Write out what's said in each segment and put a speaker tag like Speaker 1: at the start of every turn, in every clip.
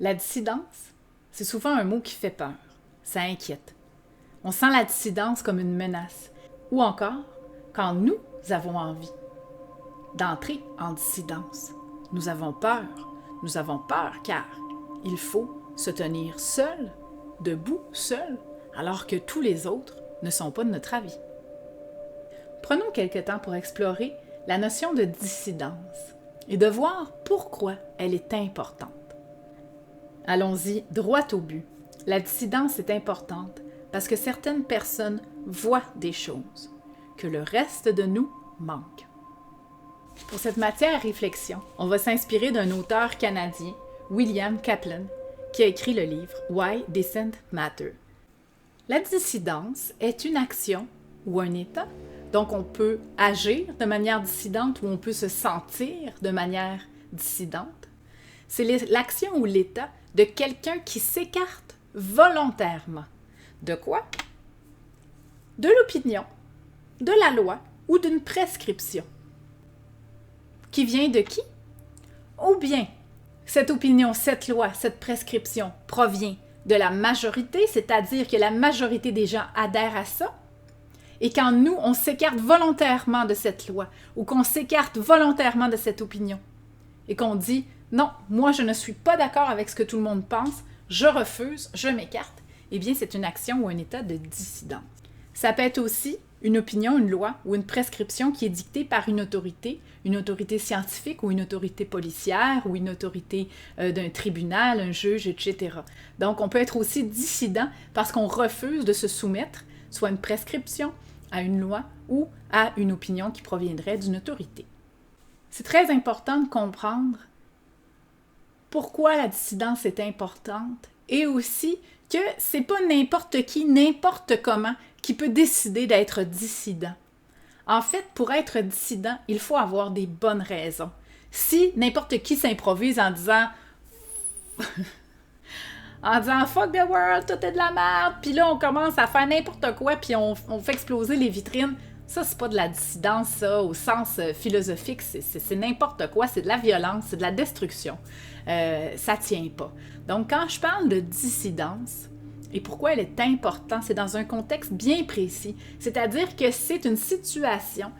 Speaker 1: La dissidence, c'est souvent un mot qui fait peur, ça inquiète. On sent la dissidence comme une menace, ou encore quand nous avons envie d'entrer en dissidence. Nous avons peur car il faut se tenir seul, debout, seul, alors que tous les autres ne sont pas de notre avis. Prenons quelque temps pour explorer la notion de dissidence et de voir pourquoi elle est importante. Allons-y droit au but. La dissidence est importante parce que certaines personnes voient des choses que le reste de nous manque. Pour cette matière à réflexion, on va s'inspirer d'un auteur canadien, William Kaplan, qui a écrit le livre « Why Dissent Matter ». La dissidence est une action ou un état, donc on peut agir de manière dissidente ou on peut se sentir de manière dissidente. C'est l'action ou l'état de quelqu'un qui s'écarte volontairement. De quoi? De l'opinion, de la loi ou d'une prescription. Qui vient de qui? Ou bien, cette opinion, cette loi, cette prescription provient de la majorité, c'est-à-dire que la majorité des gens adhèrent à ça, et quand nous, on s'écarte volontairement de cette loi, ou qu'on s'écarte volontairement de cette opinion, et qu'on dit « Non, moi je ne suis pas d'accord avec ce que tout le monde pense, je refuse, je m'écarte », eh bien c'est une action ou un état de dissidence. Ça peut être aussi une opinion, une loi ou une prescription qui est dictée par une autorité scientifique ou une autorité policière ou une autorité d'un tribunal, un juge, etc. Donc, on peut être aussi dissident parce qu'on refuse de se soumettre soit à une prescription, à une loi ou à une opinion qui proviendrait d'une autorité. C'est très important de comprendre pourquoi la dissidence est importante et aussi que c'est pas n'importe qui, n'importe comment qui peut décider d'être dissident. En fait, pour être dissident, il faut avoir des bonnes raisons. Si n'importe qui s'improvise en disant fuck the world, tout est de la merde, puis là on commence à faire n'importe quoi, puis on fait exploser les vitrines, ça c'est pas de la dissidence, ça, au sens philosophique, c'est n'importe quoi, c'est de la violence, c'est de la destruction. Ça tient pas. Donc quand je parle de dissidence, et pourquoi elle est importante, c'est dans un contexte bien précis, c'est-à-dire que c'est une situation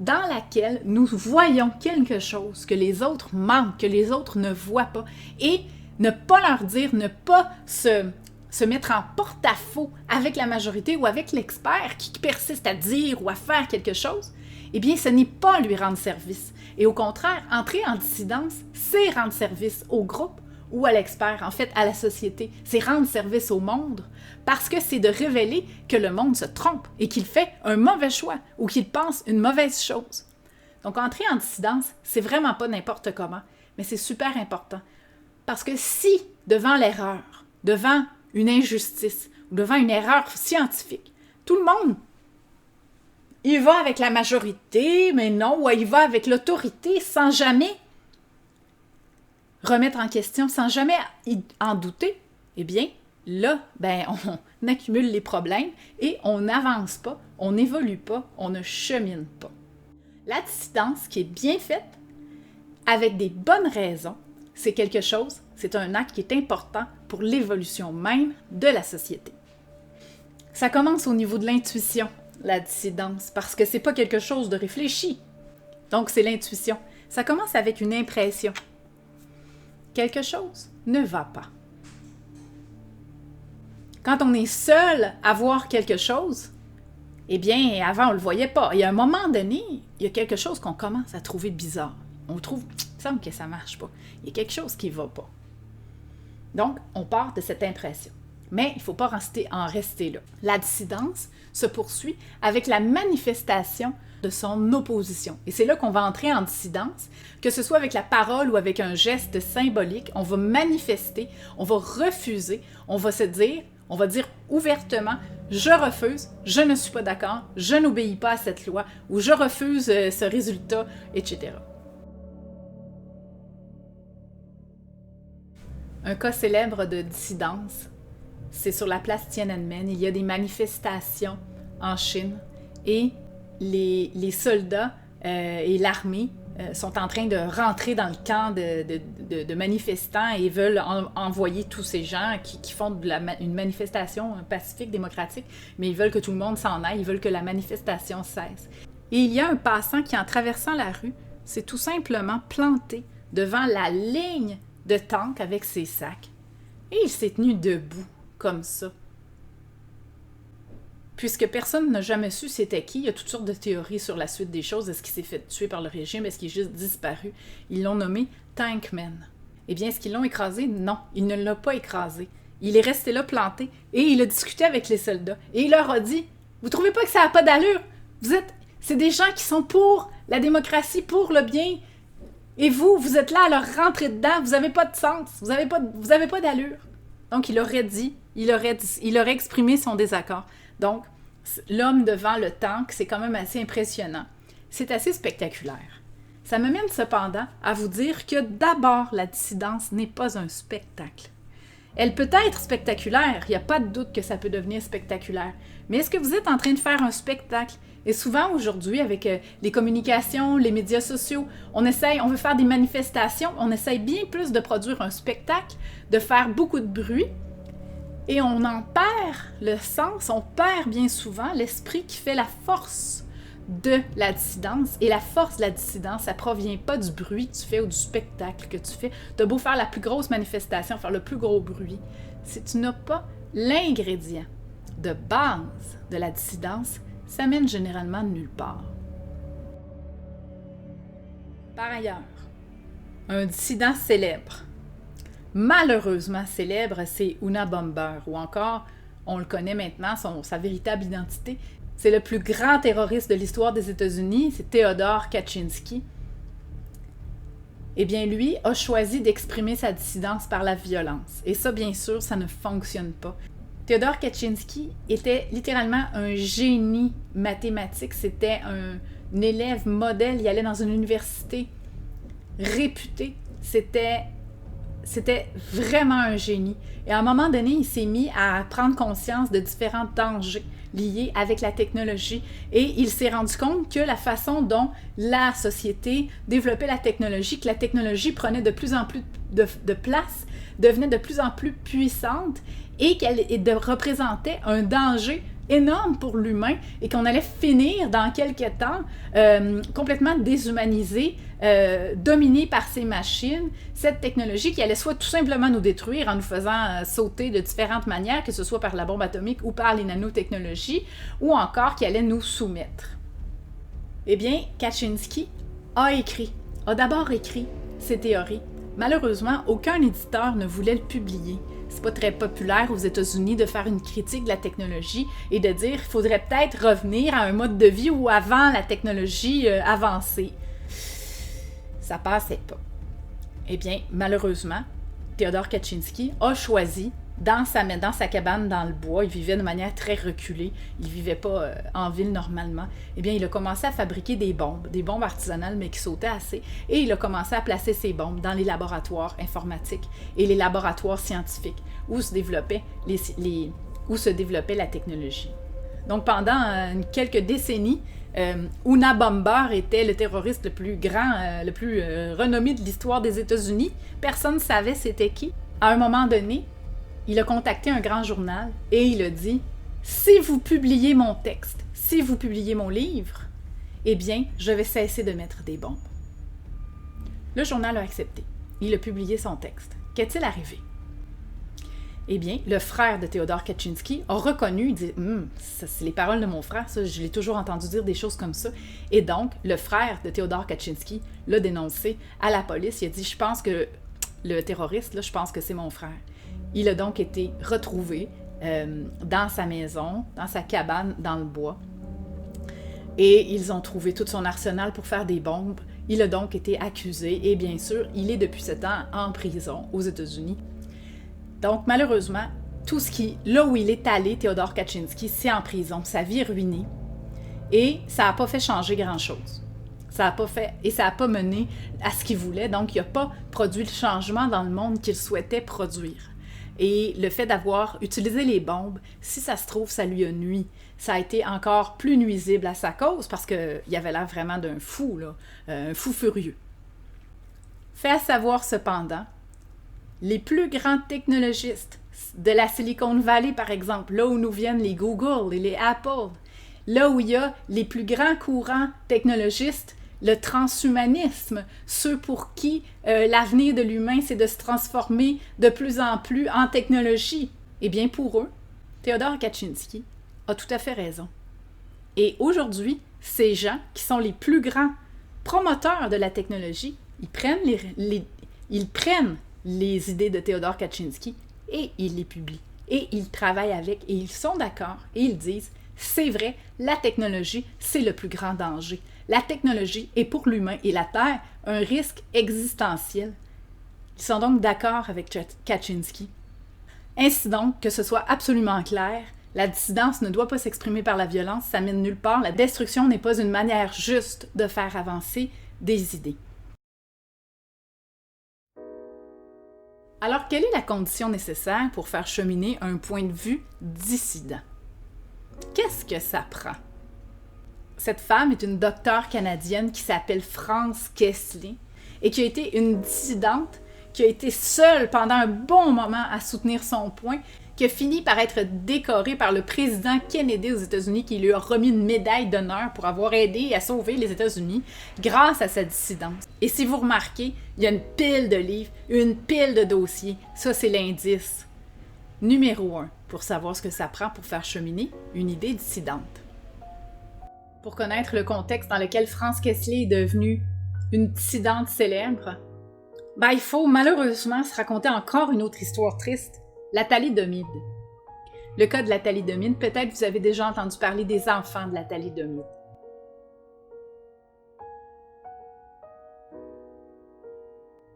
Speaker 1: dans laquelle nous voyons quelque chose que les autres manquent, que les autres ne voient pas, et ne pas leur dire, ne pas se mettre en porte-à-faux avec la majorité ou avec l'expert qui persiste à dire ou à faire quelque chose, eh bien, ce n'est pas lui rendre service. Et au contraire, entrer en dissidence, c'est rendre service au groupe ou à l'expert, en fait, à la société. C'est rendre service au monde parce que c'est de révéler que le monde se trompe et qu'il fait un mauvais choix ou qu'il pense une mauvaise chose. Donc, entrer en dissidence, c'est vraiment pas n'importe comment, mais c'est super important. Parce que si, devant l'erreur, devant une injustice ou devant une erreur scientifique, tout le monde, il va avec la majorité, mais non, ou il va avec l'autorité sans jamais remettre en question, sans jamais en douter, eh bien, là, on accumule les problèmes et on n'avance pas, on n'évolue pas, on ne chemine pas. La dissidence qui est bien faite, avec des bonnes raisons, c'est quelque chose, c'est un acte qui est important pour l'évolution même de la société. Ça commence au niveau de l'intuition, la dissidence, parce que c'est pas quelque chose de réfléchi. Donc, c'est l'intuition. Ça commence avec une impression. Quelque chose ne va pas. Quand on est seul à voir quelque chose, eh bien, avant, on ne le voyait pas. Et à un moment donné, il y a quelque chose qu'on commence à trouver bizarre. On trouve, il semble que ça ne marche pas. Il y a quelque chose qui ne va pas. Donc, on part de cette impression. Mais il ne faut pas en rester là. La dissidence se poursuit avec la manifestation de son opposition. Et c'est là qu'on va entrer en dissidence, que ce soit avec la parole ou avec un geste symbolique, on va manifester, on va refuser, on va dire ouvertement « je refuse, je ne suis pas d'accord, je n'obéis pas à cette loi » ou « je refuse ce résultat », etc. Un cas célèbre de dissidence, c'est sur la place Tiananmen. Il y a des manifestations en Chine et les soldats et l'armée sont en train de rentrer dans le camp de manifestants et veulent envoyer tous ces gens qui font une manifestation pacifique, démocratique, mais ils veulent que tout le monde s'en aille, ils veulent que la manifestation cesse. Et il y a un passant qui, en traversant la rue, s'est tout simplement planté devant la ligne de tanks avec ses sacs. Et il s'est tenu debout, comme ça. Puisque personne n'a jamais su c'était qui, il y a toutes sortes de théories sur la suite des choses. Est-ce qu'il s'est fait tuer par le régime? Est-ce qu'il est juste disparu? Ils l'ont nommé Tankman. Eh bien, est-ce qu'ils l'ont écrasé? Non, il ne l'a pas écrasé. Il est resté là planté et il a discuté avec les soldats. Et il leur a dit, vous trouvez pas que ça n'a pas d'allure? C'est des gens qui sont pour la démocratie, pour le bien. Et vous êtes là à leur rentrer dedans, vous n'avez pas de sens, vous avez pas d'allure. Donc, il aurait exprimé son désaccord. Donc, l'homme devant le tank, c'est quand même assez impressionnant. C'est assez spectaculaire. Ça me mène cependant à vous dire que d'abord, la dissidence n'est pas un spectacle. Elle peut être spectaculaire, il n'y a pas de doute que ça peut devenir spectaculaire. Mais est-ce que vous êtes en train de faire un spectacle? Et souvent aujourd'hui, avec les communications, les médias sociaux, on veut faire des manifestations, on essaye bien plus de produire un spectacle, de faire beaucoup de bruit, et on en perd le sens, on perd bien souvent l'esprit qui fait la force de la dissidence. Et la force de la dissidence, ça ne provient pas du bruit que tu fais ou du spectacle que tu fais. Tu as beau faire la plus grosse manifestation, faire le plus gros bruit. Si tu n'as pas l'ingrédient de base de la dissidence, ça mène généralement nulle part. Par ailleurs, un dissident célèbre, malheureusement célèbre, c'est Unabomber, ou encore, on le connaît maintenant, sa véritable identité, c'est le plus grand terroriste de l'histoire des États-Unis, c'est Theodore Kaczynski. Eh bien, lui a choisi d'exprimer sa dissidence par la violence. Et ça, bien sûr, ça ne fonctionne pas. Theodore Kaczynski était littéralement un génie mathématique. C'était un élève modèle. Il allait dans une université réputée. C'était vraiment un génie. Et à un moment donné, il s'est mis à prendre conscience de différents dangers liés avec la technologie. Et il s'est rendu compte que la façon dont la société développait la technologie, que la technologie prenait de plus en plus de place, devenait de plus en plus puissante et qu'elle représentait un danger énorme pour l'humain et qu'on allait finir dans quelques temps complètement déshumanisé, dominé par ces machines, cette technologie qui allait soit tout simplement nous détruire en nous faisant sauter de différentes manières, que ce soit par la bombe atomique ou par les nanotechnologies, ou encore qui allait nous soumettre. Eh bien, Kaczynski a d'abord écrit ces théories. Malheureusement, aucun éditeur ne voulait le publier. C'est pas très populaire aux États-Unis de faire une critique de la technologie et de dire qu'il faudrait peut-être revenir à un mode de vie où avant la technologie avancée. Ça passait pas. Eh bien, malheureusement, Theodore Kaczynski a choisi, dans sa cabane dans le bois, il vivait de manière très reculée, il vivait pas en ville normalement, eh bien, il a commencé à fabriquer des bombes artisanales, mais qui sautaient assez, et il a commencé à placer ces bombes dans les laboratoires informatiques et les laboratoires scientifiques où se développait la technologie. Donc, pendant quelques décennies, Unabomber était le terroriste le plus grand, le plus renommé de l'histoire des États-Unis. Personne ne savait c'était qui. À un moment donné, il a contacté un grand journal et il a dit « Si vous publiez mon texte, si vous publiez mon livre, eh bien, je vais cesser de mettre des bombes. » Le journal a accepté. Il a publié son texte. Qu'est-il arrivé? Eh bien, le frère de Theodore Kaczynski a reconnu, il dit ça, c'est les paroles de mon frère, ça, je l'ai toujours entendu dire des choses comme ça. Et donc, le frère de Theodore Kaczynski l'a dénoncé à la police. Il a dit, je pense que le terroriste, là, je pense que c'est mon frère. Il a donc été retrouvé dans sa maison, dans sa cabane, dans le bois. Et ils ont trouvé tout son arsenal pour faire des bombes. Il a donc été accusé et bien sûr, il est depuis ce temps en prison aux États-Unis. Donc malheureusement, là où il est allé, Theodore Kaczynski, c'est en prison. Sa vie est ruinée et ça n'a pas fait changer grand-chose. Ça n'a pas mené à ce qu'il voulait. Donc il n'a pas produit le changement dans le monde qu'il souhaitait produire. Et le fait d'avoir utilisé les bombes, si ça se trouve, ça lui a nui. Ça a été encore plus nuisible à sa cause parce qu'il avait l'air vraiment d'un fou, là, un fou furieux. Fait à savoir cependant, les plus grands technologistes de la Silicon Valley, par exemple, là où nous viennent les Google et les Apple, là où il y a les plus grands courants technologistes, le transhumanisme, ceux pour qui l'avenir de l'humain, c'est de se transformer de plus en plus en technologie, eh bien pour eux, Théodore Kaczynski a tout à fait raison. Et aujourd'hui, ces gens qui sont les plus grands promoteurs de la technologie, ils prennent les idées de Théodore Kaczynski et ils les publient. Et ils travaillent avec et ils sont d'accord et ils disent « c'est vrai, la technologie, c'est le plus grand danger. La technologie est pour l'humain et la Terre un risque existentiel. » Ils sont donc d'accord avec Kaczynski. Ainsi donc, que ce soit absolument clair, la dissidence ne doit pas s'exprimer par la violence, ça mène nulle part. La destruction n'est pas une manière juste de faire avancer des idées. Alors, quelle est la condition nécessaire pour faire cheminer un point de vue dissident? Qu'est-ce que ça prend? Cette femme est une docteure canadienne qui s'appelle France Kessler et qui a été une dissidente, qui a été seule pendant un bon moment à soutenir son point, qui a fini par être décorée par le président Kennedy aux États-Unis, qui lui a remis une médaille d'honneur pour avoir aidé à sauver les États-Unis grâce à sa dissidence. Et si vous remarquez, il y a une pile de livres, une pile de dossiers. Ça, c'est l'indice numéro 1 pour savoir ce que ça prend pour faire cheminer une idée dissidente. Pour connaître le contexte dans lequel France Kessler est devenue une dissidente célèbre, il faut malheureusement se raconter encore une autre histoire triste, la thalidomide. Le cas de la thalidomide, peut-être vous avez déjà entendu parler des enfants de la thalidomide.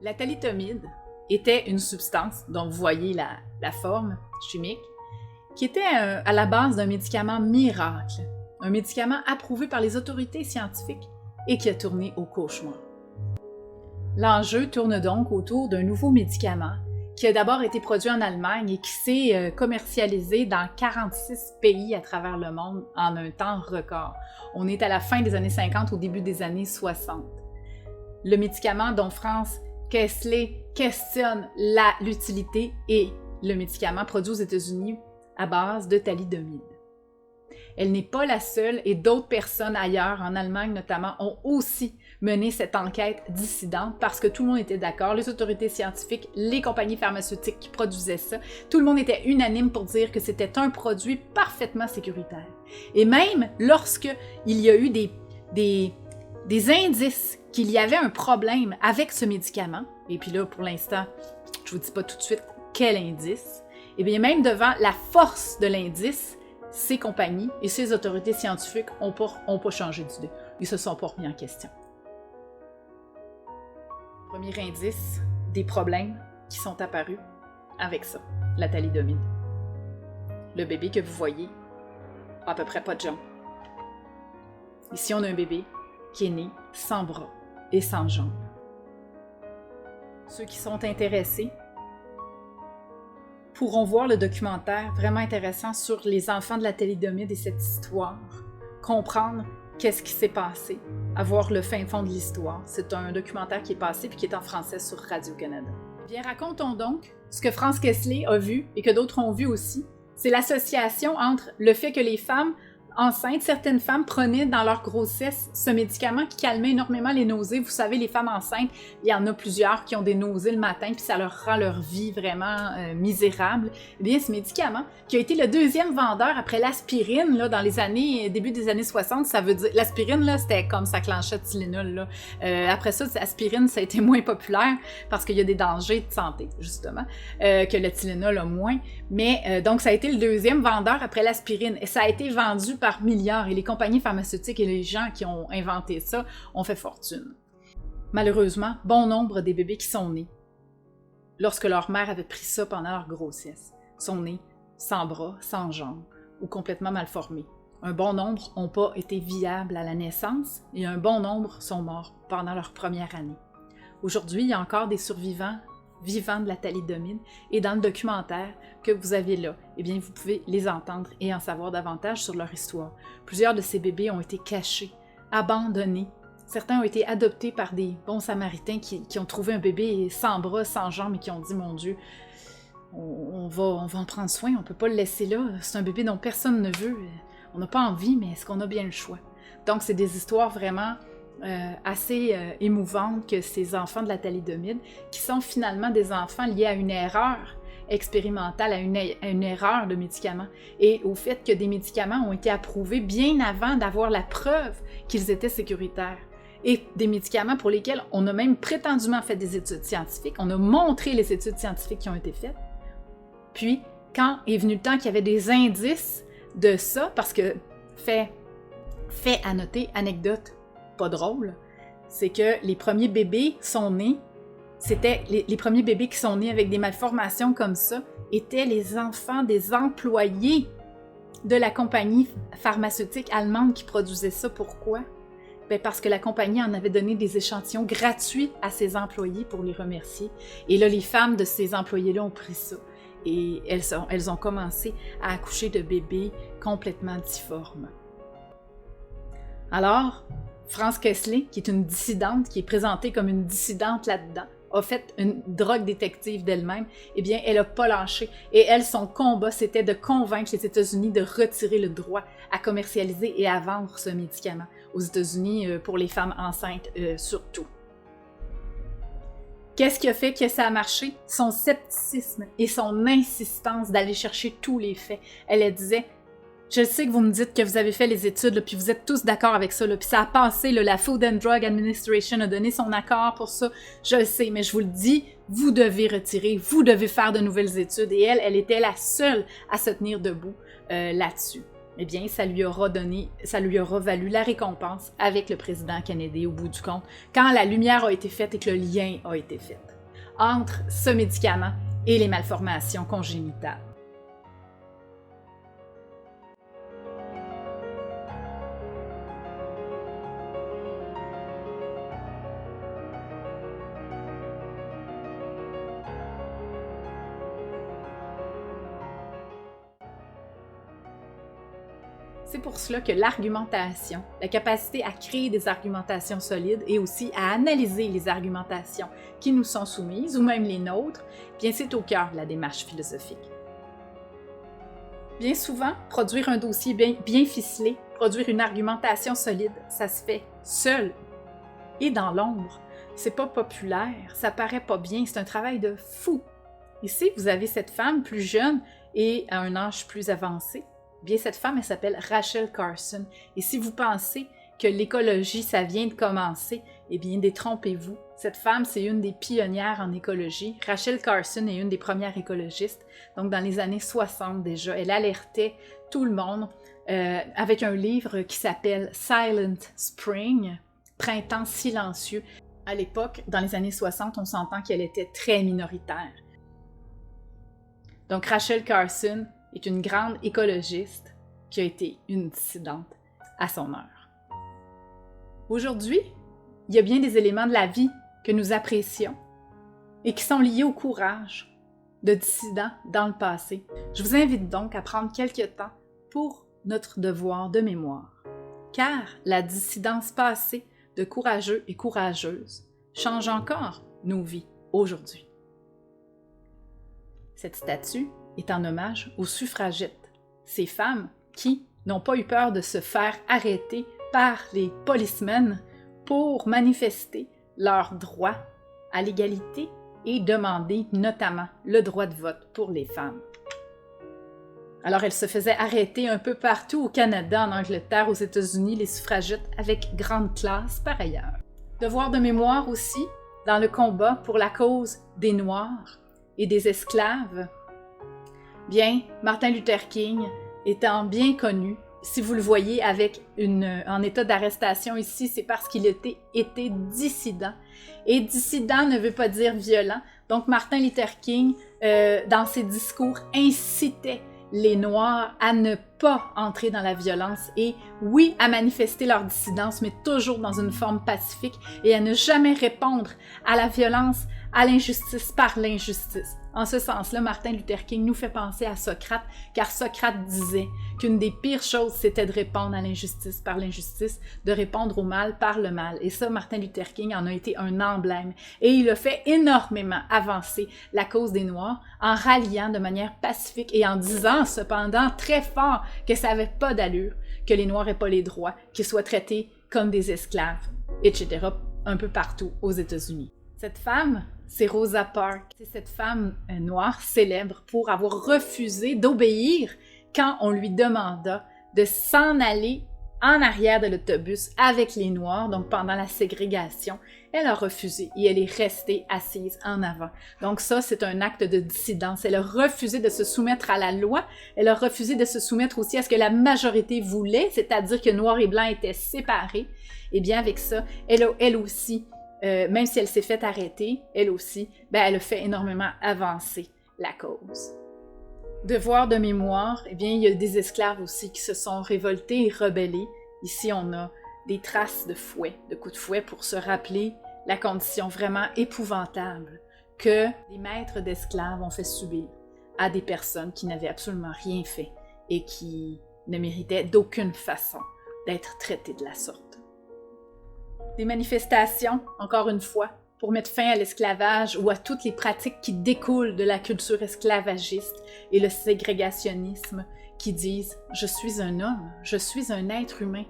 Speaker 1: La thalidomide était une substance, dont vous voyez la forme chimique, qui était à la base d'un médicament miracle, un médicament approuvé par les autorités scientifiques et qui a tourné au cauchemar. L'enjeu tourne donc autour d'un nouveau médicament qui a d'abord été produit en Allemagne et qui s'est commercialisé dans 46 pays à travers le monde en un temps record. On est à la fin des années 50, au début des années 60. Le médicament dont France Kessler questionne l'utilité est le médicament produit aux États-Unis à base de thalidomide. Elle n'est pas la seule et d'autres personnes ailleurs, en Allemagne notamment, ont aussi mené cette enquête dissidente parce que tout le monde était d'accord, les autorités scientifiques, les compagnies pharmaceutiques qui produisaient ça, tout le monde était unanime pour dire que c'était un produit parfaitement sécuritaire. Et même lorsque il y a eu des indices qu'il y avait un problème avec ce médicament, et puis là, pour l'instant, je ne vous dis pas tout de suite quel indice, et bien même devant la force de l'indice, ces compagnies et ces autorités scientifiques n'ont pas changé d'idée. Ils ne se sont pas remis en question. Premier indice des problèmes qui sont apparus avec ça, la thalidomide. Le bébé que vous voyez a à peu près pas de jambes. Ici, on a un bébé qui est né sans bras et sans jambes. Ceux qui sont intéressés pourront voir le documentaire vraiment intéressant sur les enfants de la thalidomide et cette histoire, comprendre qu'est-ce qui s'est passé, avoir le fin fond de l'histoire. C'est un documentaire qui est passé puis qui est en français sur Radio-Canada. Eh bien, racontons donc ce que France Kessler a vu et que d'autres ont vu aussi. C'est l'association entre le fait que les femmes enceintes, certaines femmes prenaient dans leur grossesse ce médicament qui calmait énormément les nausées. Vous savez, les femmes enceintes, il y en a plusieurs qui ont des nausées le matin puis ça leur rend leur vie vraiment misérable. Eh bien, ce médicament, qui a été le deuxième vendeur après l'aspirine, là, dans les années, début des années 60, ça veut dire, l'aspirine, là, c'était comme ça clenchait de Tylenol, là. Après ça, l'aspirine, ça a été moins populaire parce qu'il y a des dangers de santé, justement, que le Tylenol a moins. Mais, donc, ça a été le deuxième vendeur après l'aspirine et ça a été vendu par milliards et les compagnies pharmaceutiques et les gens qui ont inventé ça ont fait fortune. Malheureusement, bon nombre des bébés qui sont nés, lorsque leur mère avait pris ça pendant leur grossesse, sont nés sans bras, sans jambes ou complètement mal formés. Un bon nombre n'ont pas été viables à la naissance et un bon nombre sont morts pendant leur première année. Aujourd'hui, il y a encore des survivants vivants de la thalidomide et dans le documentaire que vous avez là, eh bien, vous pouvez les entendre et en savoir davantage sur leur histoire. Plusieurs de ces bébés ont été cachés, abandonnés Certains ont été adoptés par des bons samaritains qui ont trouvé un bébé sans bras, sans jambes et qui ont dit « Mon Dieu, on va en prendre soin, on ne peut pas le laisser là, c'est un bébé dont personne ne veut, on n'a pas envie, mais est-ce qu'on a bien le choix? » Donc, c'est des histoires vraiment assez émouvantes que ces enfants de la thalidomide, qui sont finalement des enfants liés à une erreur expérimentale, à une erreur de médicaments, et au fait que des médicaments ont été approuvés bien avant d'avoir la preuve qu'ils étaient sécuritaires. Et des médicaments pour lesquels on a même prétendument fait des études scientifiques, on a montré les études scientifiques qui ont été faites. Puis, quand est venu le temps qu'il y avait des indices de ça, parce que, fait à noter, anecdote pas drôle, c'est que les premiers bébés sont nés, les premiers bébés qui sont nés avec des malformations comme ça, étaient les enfants des employés de la compagnie pharmaceutique allemande qui produisait ça. Pourquoi? Bien parce que la compagnie en avait donné des échantillons gratuits à ses employés pour les remercier. Et là, les femmes de ces employés-là ont pris ça. Et elles ont commencé à accoucher de bébés complètement difformes. Alors, France Kessler, qui est une dissidente, qui est présentée comme une dissidente là-dedans, a fait une drogue détective d'elle-même, eh bien, elle n'a pas lâché. Et elle, son combat, c'était de convaincre les États-Unis de retirer le droit à commercialiser et à vendre ce médicament. Aux États-Unis, pour les femmes enceintes, surtout. Qu'est-ce qui a fait que ça a marché? Son scepticisme et son insistance d'aller chercher tous les faits. Elle disait: je sais que vous me dites que vous avez fait les études, là, puis vous êtes tous d'accord avec ça, là, puis ça a passé, là, la Food and Drug Administration a donné son accord pour ça, je le sais, mais je vous le dis, vous devez retirer, vous devez faire de nouvelles études. Et elle était la seule à se tenir debout là-dessus. Eh bien, ça lui aura valu la récompense avec le président Kennedy au bout du compte, quand la lumière a été faite et que le lien a été fait entre ce médicament et les malformations congénitales. C'est pour cela que l'argumentation, la capacité à créer des argumentations solides et aussi à analyser les argumentations qui nous sont soumises, ou même les nôtres, bien c'est au cœur de la démarche philosophique. Bien souvent, produire un dossier bien ficelé, produire une argumentation solide, ça se fait seul et dans l'ombre. C'est pas populaire, ça paraît pas bien, c'est un travail de fou. Ici, vous avez cette femme plus jeune et à un âge plus avancé. Bien, cette femme, elle s'appelle Rachel Carson. Et si vous pensez que l'écologie, ça vient de commencer, eh bien, détrompez-vous. Cette femme, c'est une des pionnières en écologie. Rachel Carson est une des premières écologistes. Donc, dans les années 60 déjà, elle alertait tout le monde avec un livre qui s'appelle Silent Spring, Printemps silencieux. À l'époque, dans les années 60, on s'entend qu'elle était très minoritaire. Donc, Rachel Carson est une grande écologiste qui a été une dissidente à son heure. Aujourd'hui, il y a bien des éléments de la vie que nous apprécions et qui sont liés au courage de dissidents dans le passé. Je vous invite donc à prendre quelques temps pour notre devoir de mémoire, car la dissidence passée de courageux et courageuses change encore nos vies aujourd'hui. Cette statue est en hommage aux suffragettes, ces femmes qui n'ont pas eu peur de se faire arrêter par les policemen pour manifester leur droit à l'égalité et demander notamment le droit de vote pour les femmes. Alors, elles se faisaient arrêter un peu partout au Canada, en Angleterre, aux États-Unis, les suffragettes avec grande classe par ailleurs. Devoir de mémoire aussi dans le combat pour la cause des Noirs et des esclaves. Bien, Martin Luther King étant bien connu, si vous le voyez en état d'arrestation ici, c'est parce qu'il était dissident. Et dissident ne veut pas dire violent. Donc Martin Luther King, dans ses discours, incitait les Noirs à ne pas entrer dans la violence et, oui, à manifester leur dissidence, mais toujours dans une forme pacifique et à ne jamais répondre à la violence à l'injustice par l'injustice. En ce sens-là, Martin Luther King nous fait penser à Socrate, car Socrate disait qu'une des pires choses, c'était de répondre à l'injustice par l'injustice, de répondre au mal par le mal. Et ça, Martin Luther King en a été un emblème. Et il a fait énormément avancer la cause des Noirs en ralliant de manière pacifique et en disant cependant très fort que ça n'avait pas d'allure, que les Noirs n'aient pas les droits, qu'ils soient traités comme des esclaves, etc., un peu partout aux États-Unis. Cette femme, c'est Rosa Parks. C'est cette femme noire célèbre pour avoir refusé d'obéir quand on lui demanda de s'en aller en arrière de l'autobus avec les Noirs, donc pendant la ségrégation. Elle a refusé et elle est restée assise en avant. Donc ça, c'est un acte de dissidence. Elle a refusé de se soumettre à la loi. Elle a refusé de se soumettre aussi à ce que la majorité voulait, c'est-à-dire que Noirs et Blancs étaient séparés. Et bien avec ça, elle aussi, même si elle s'est fait arrêter, elle aussi, elle a fait énormément avancer la cause. Devoir de mémoire, eh bien, il y a des esclaves aussi qui se sont révoltés et rebellés. Ici, on a des traces de fouet, de coups de fouet pour se rappeler la condition vraiment épouvantable que les maîtres d'esclaves ont fait subir à des personnes qui n'avaient absolument rien fait et qui ne méritaient d'aucune façon d'être traitées de la sorte. Des manifestations, encore une fois, pour mettre fin à l'esclavage ou à toutes les pratiques qui découlent de la culture esclavagiste et le ségrégationnisme qui disent « je suis un homme, je suis un être humain ».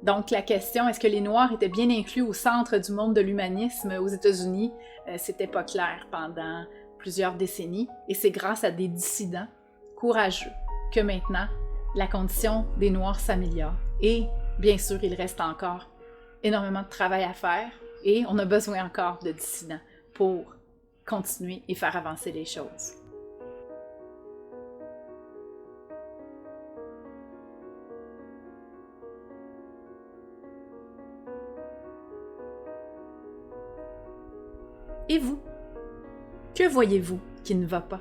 Speaker 1: Donc la question, est-ce que les Noirs étaient bien inclus au centre du monde de l'humanisme aux États-Unis? C'était pas clair pendant plusieurs décennies et c'est grâce à des dissidents courageux que maintenant la condition des Noirs s'améliore. Et bien sûr, il reste encore énormément de travail à faire et on a besoin encore de dissidents pour continuer et faire avancer les choses. Et vous? Que voyez-vous qui ne va pas?